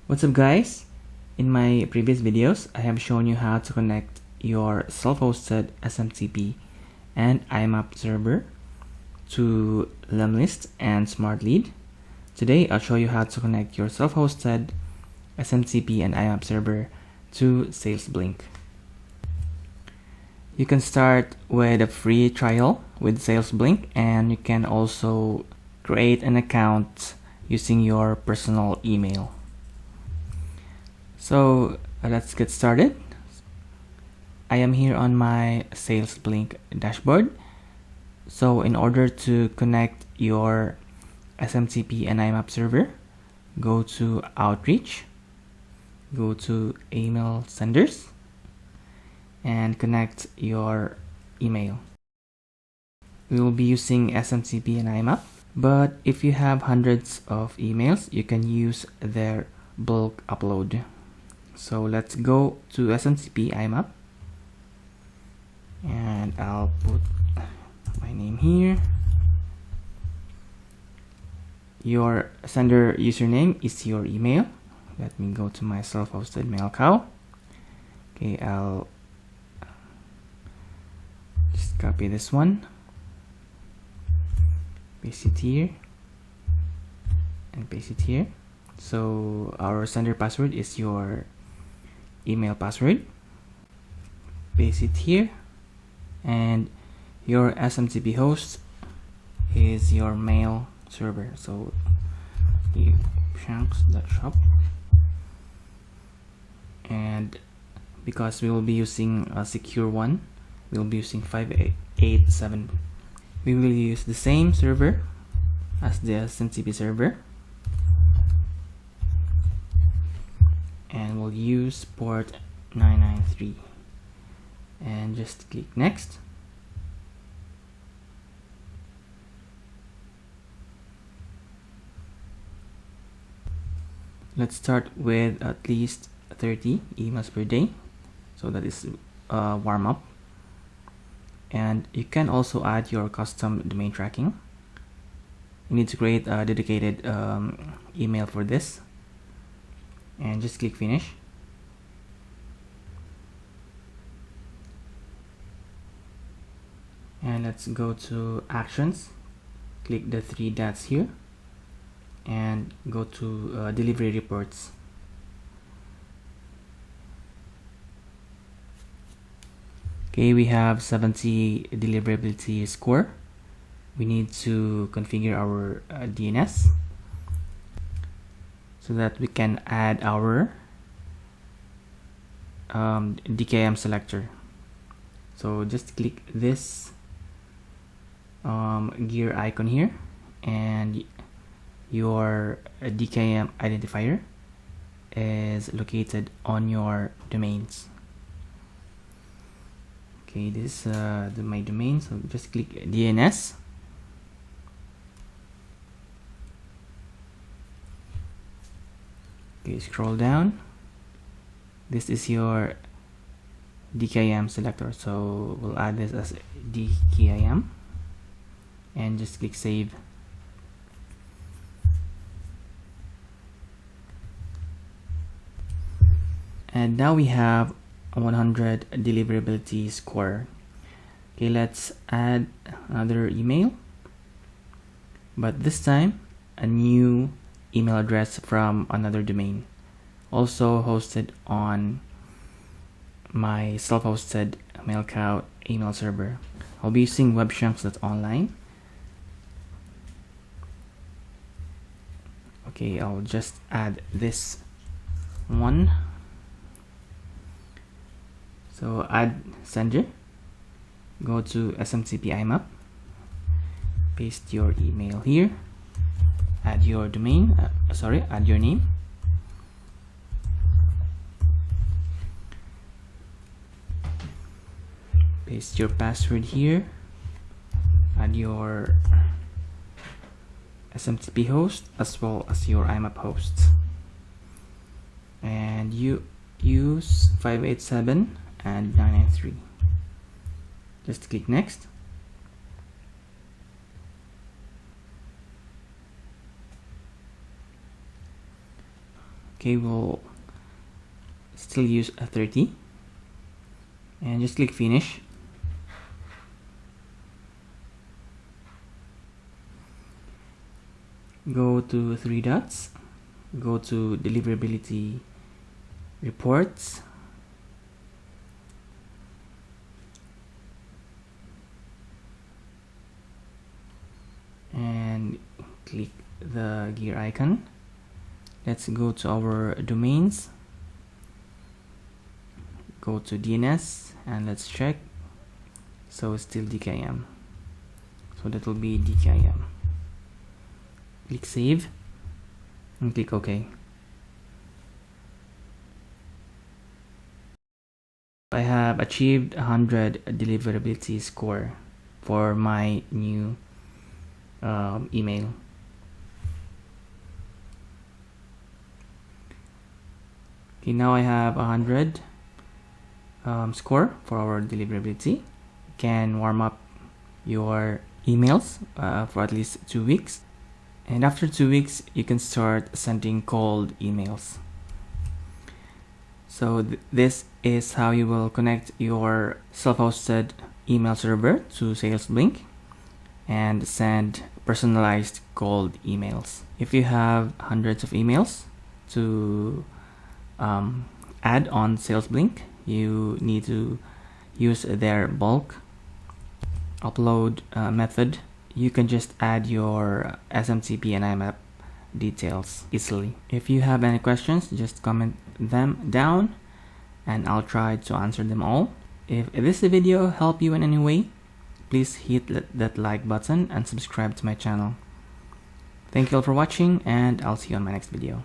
What's up guys? In my previous videos, I have shown you how to connect your self-hosted SMTP and IMAP server to Lemlist and SmartLead. Today, I'll show you how to connect your self-hosted SMTP and IMAP server to SalesBlink. You can start with a free trial with SalesBlink, and you can also create an account using your personal email. So let's get started. I am here on my SalesBlink dashboard. So in order to connect your SMTP and IMAP server, go to Outreach, go to Email Senders, and connect your email. We will be using SMTP and IMAP, but if you have hundreds of emails, you can use their bulk upload. So let's go to SMTP IMAP, and I'll put my name here. Your sender username is your email. Let me go to my self-hosted mail cow. Okay, I'll just copy this one, paste it here, and paste it here. So our sender password is your email password. Paste it here, and your SMTP host is your mail server. So shanks.shop, and because we will be using a secure one, we will be using 587. We will use the same server as the SMTP server, and we'll use port 993, and just click next. Let's start with at least 30 emails per day, so that is warm up. And you can also add your custom domain tracking. You need to create a dedicated email for this, and just click finish. And let's go to actions. Click the three dots here and go to delivery reports. Okay, we have 70 deliverability score. We need to configure our DNS so that we can add our DKIM selector. So just click this gear icon here, and your DKIM identifier is located on your domains. Okay, this is my domain, so just click DNS. Okay, scroll down. This is your DKIM selector, so we'll add this as DKIM, and just click save. And now we have 100 deliverability score. Okay, let's add another email, but this time a new email address from another domain, also hosted on my self-hosted MailCow email server. I'll be using webchunks.online. Okay, I'll just add this one. So add sender, go to SMTP IMAP, paste your email here, add your domain, add your name, paste your password here, add your SMTP host as well as your IMAP host, and you use 587 and 993. Just click next. Okay, we'll still use a 30 and just click finish. Go to 3 dots, go to deliverability reports, and click the gear icon. Let's go to our domains, go to DNS, and let's check. So it's still DKIM, so that will be DKIM. Click save and click OK. I have achieved 100 deliverability score for my new email. Okay, now I have 100 score for our deliverability. You can warm up your emails for at least 2 weeks, and after 2 weeks you can start sending cold emails. So this is how you will connect your self-hosted email server to SalesBlink and send personalized cold emails. If you have hundreds of emails to add on SalesBlink, you need to use their bulk upload method. You can just add your SMTP and IMAP details easily. If you have any questions, just comment them down and I'll try to answer them all. If this video helped you in any way, please hit that like button and subscribe to my channel. Thank you all for watching, and I'll see you on my next video.